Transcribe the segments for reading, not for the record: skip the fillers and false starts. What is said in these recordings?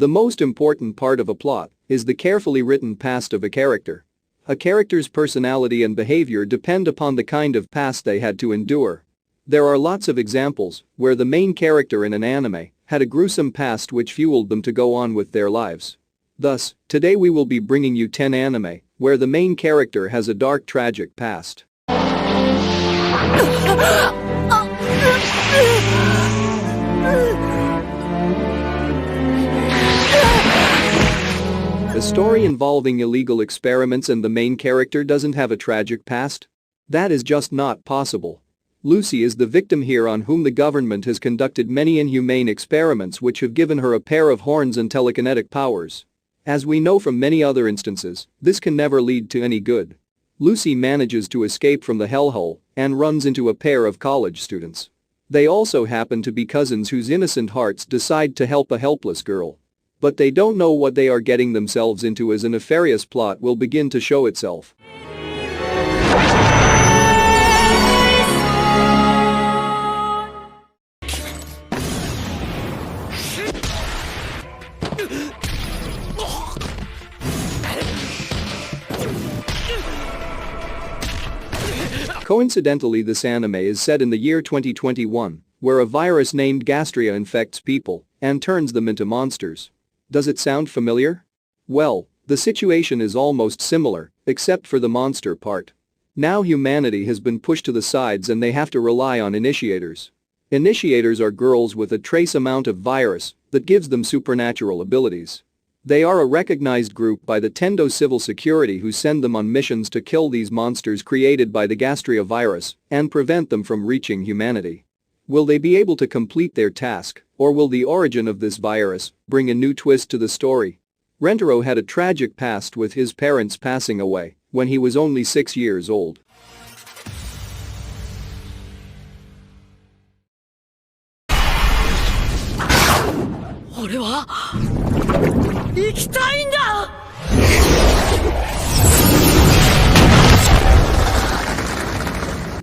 The most important part of a plot is the carefully written past of a character. A character's personality and behavior depend upon the kind of past they had to endure. There are lots of examples where the main character in an anime had a gruesome past which fueled them to go on with their lives. Thus, today we will be bringing you 10 anime where the main character has a dark tragic past. A story involving illegal experiments and the main character doesn't have a tragic past? That is just not possible. Lucy is the victim here on whom the government has conducted many inhumane experiments which have given her a pair of horns and telekinetic powers. As we know from many other instances, this can never lead to any good. Lucy manages to escape from the hellhole and runs into a pair of college students. They also happen to be cousins whose innocent hearts decide to help a helpless girl. But they don't know what they are getting themselves into as a nefarious plot will begin to show itself. Coincidentally, this anime is set in the year 2021, where a virus named Gastria infects people and turns them into monsters. Does it sound familiar? Well, the situation is almost similar, except for the monster part. Now humanity has been pushed to the sides and they have to rely on initiators. Initiators are girls with a trace amount of virus that gives them supernatural abilities. They are a recognized group by the Tendo civil security who send them on missions to kill these monsters created by the Gastria virus and prevent them from reaching humanity. Will they be able to complete their task, or will the origin of this virus bring a new twist to the story? Rentaro had a tragic past with his parents passing away when he was only 6 years old.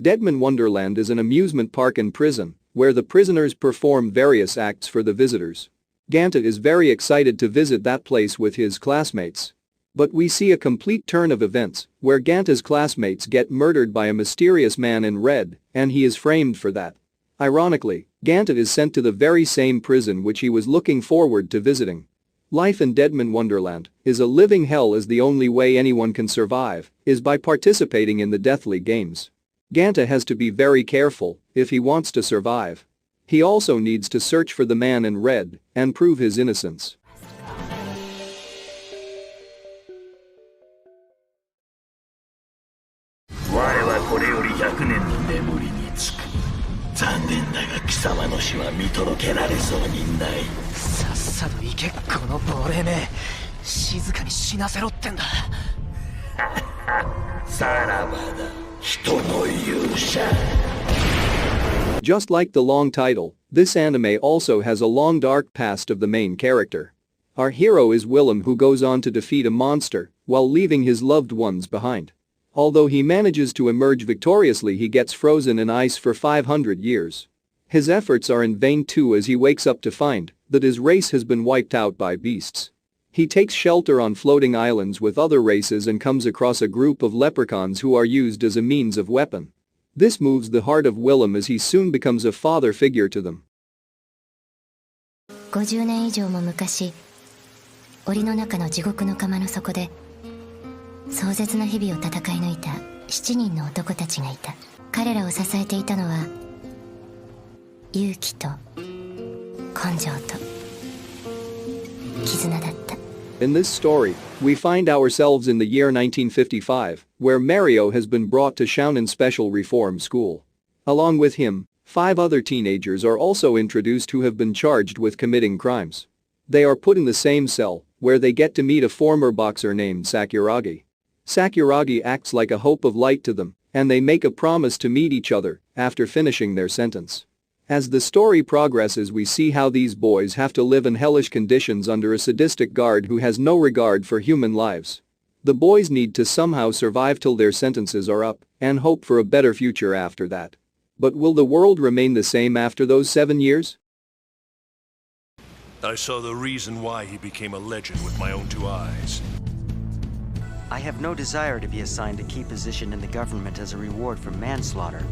Deadman Wonderland is an amusement park and prison where the prisoners perform various acts for the visitors. Ganta is very excited to visit that place with his classmates. But we see a complete turn of events where Ganta's classmates get murdered by a mysterious man in red and he is framed for that. Ironically, Ganta is sent to the very same prison which he was looking forward to visiting. Life in Deadman Wonderland is a living hell as the only way anyone can survive is by participating in the deathly games. Ganta has to be very careful if he wants to survive. He also needs to search for the man in red and prove his innocence. Just like the long title, this anime also has a long dark past of the main character. Our hero is Willem, who goes on to defeat a monster while leaving his loved ones behind. Although he manages to emerge victoriously, he gets frozen in ice for 500 years. His efforts are in vain too as he wakes up to find that his race has been wiped out by beasts. He takes shelter on floating islands with other races and comes across a group of leprechauns who are used as a means of weapon. This moves the heart of Willem as he soon becomes a father figure to them. 50年以上も昔、檻の中の地獄の釜の底で壮絶な日々を戦い抜いた7人の男たちがいた。彼らを支えていたのは勇気と根性と絆だった。In this story, we find ourselves in the year 1955, where Mario has been brought to Shounen Special Reform School. Along with him, 5 other teenagers are also introduced who have been charged with committing crimes. They are put in the same cell, where they get to meet a former boxer named Sakuragi. Sakuragi acts like a hope of light to them, and they make a promise to meet each other after finishing their sentence. As the story progresses, we see how these boys have to live in hellish conditions under a sadistic guard who has no regard for human lives. The boys need to somehow survive till their sentences are up and hope for a better future after that. But will the world remain the same after those 7 years? I saw the reason why he became a legend with my own two eyes. I have no desire to be assigned a key position in the government as a reward for manslaughter.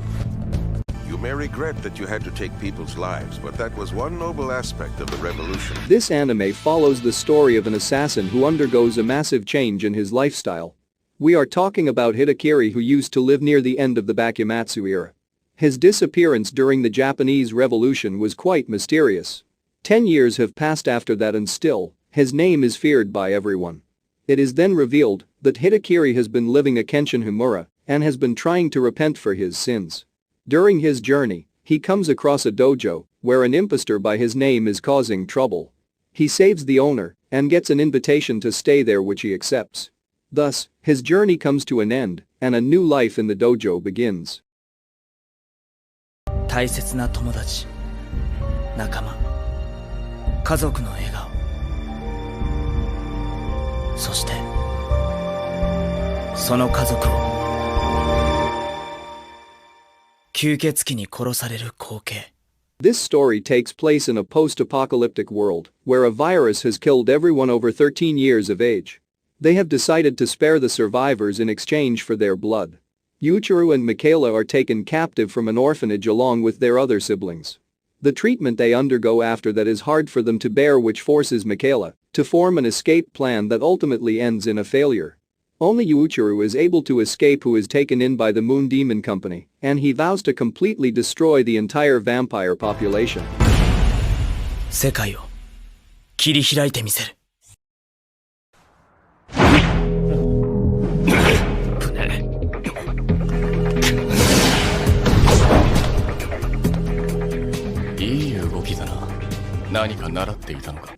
You may regret that you had to take people's lives, but that was one noble aspect of the revolution. This anime follows the story of an assassin who undergoes a massive change in his lifestyle. We are talking about Hidakiri, who used to live near the end of the Bakumatsu era. His disappearance during the Japanese Revolution was quite mysterious. 10 years have passed after that and still, his name is feared by everyone. It is then revealed that Hidakiri has been living a Kenshin Himura and has been trying to repent for his sins. During his journey, he comes across a dojo where an impostor by his name is causing trouble. He saves the owner and gets an invitation to stay there, which he accepts. Thus, his journey comes to an end and a new life in the dojo begins. 大切な友達、仲間、家族の笑顔、そしてその家族を吸血鬼に殺される光景。 This story takes place in a post-apocalyptic world where a virus has killed everyone over 13 years of age. They have decided to spare the survivors in exchange for their blood. Yuichiro and Michaela are taken captive from an orphanage along with their other siblings. The treatment they undergo after that is hard for them to bear, which forces Michaela to form an escape plan that ultimately ends in a failure. Only Yuichiro is able to escape, who is taken in by the Moon Demon Company, and he vows to completely destroy the entire vampire population. 世界を切り開いてみせる。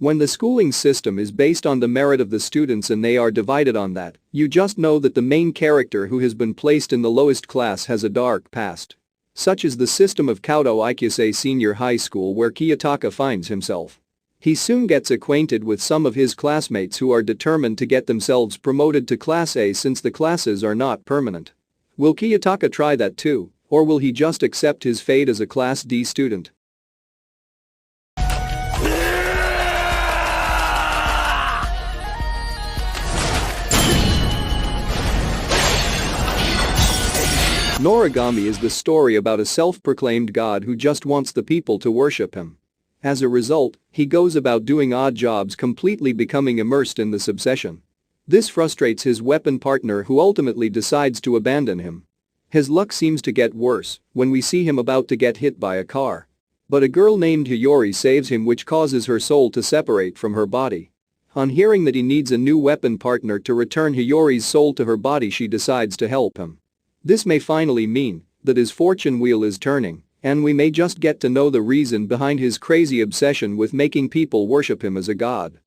When the schooling system is based on the merit of the students and they are divided on that, you just know that the main character who has been placed in the lowest class has a dark past. Such is the system of Kaudo Ikyusei Senior High School, where Kiyotaka finds himself. He soon gets acquainted with some of his classmates who are determined to get themselves promoted to Class A since the classes are not permanent. Will Kiyotaka try that too, or will he just accept his fate as a Class D student? Noragami is the story about a self-proclaimed god who just wants the people to worship him. As a result, he goes about doing odd jobs, completely becoming immersed in this obsession. This frustrates his weapon partner, who ultimately decides to abandon him. His luck seems to get worse when we see him about to get hit by a car. But a girl named Hiyori saves him, which causes her soul to separate from her body. On hearing that he needs a new weapon partner to return Hiyori's soul to her body, she decides to help him. This may finally mean that his fortune wheel is turning, and we may just get to know the reason behind his crazy obsession with making people worship him as a god.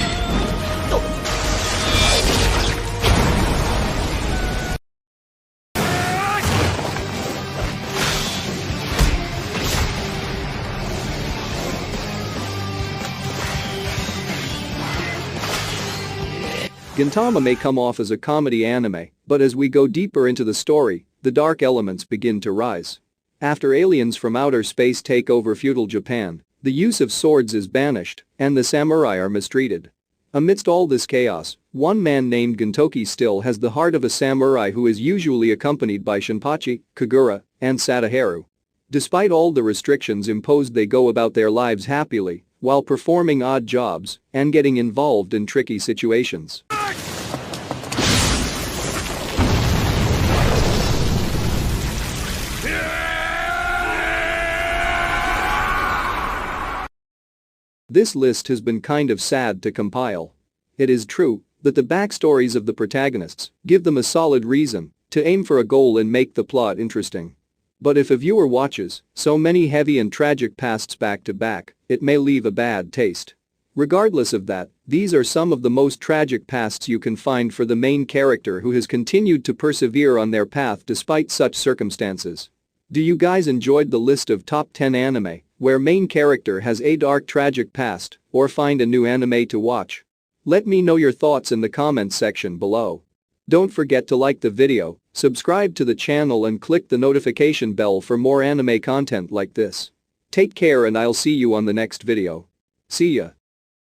Gintama may come off as a comedy anime, but as we go deeper into the story, the dark elements begin to rise. After aliens from outer space take over feudal Japan, the use of swords is banished, and the samurai are mistreated. Amidst all this chaos, one man named Gintoki still has the heart of a samurai, who is usually accompanied by Shinpachi, Kagura, and Sadaharu. Despite all the restrictions imposed, they go about their lives happily, while performing odd jobs and getting involved in tricky situations. This list has been kind of sad to compile. It is true that the backstories of the protagonists give them a solid reason to aim for a goal and make the plot interesting. But if a viewer watches so many heavy and tragic pasts back to back, it may leave a bad taste. Regardless of that, these are some of the most tragic pasts you can find for the main character, who has continued to persevere on their path despite such circumstances. Do you guys enjoyed the list of top 10 anime where main character has a dark tragic past, or find a new anime to watch? Let me know your thoughts in the comments section below. Don't forget to like the video, subscribe to the channel and click the notification bell for more anime content like this. Take care and I'll see you on the next video. See ya.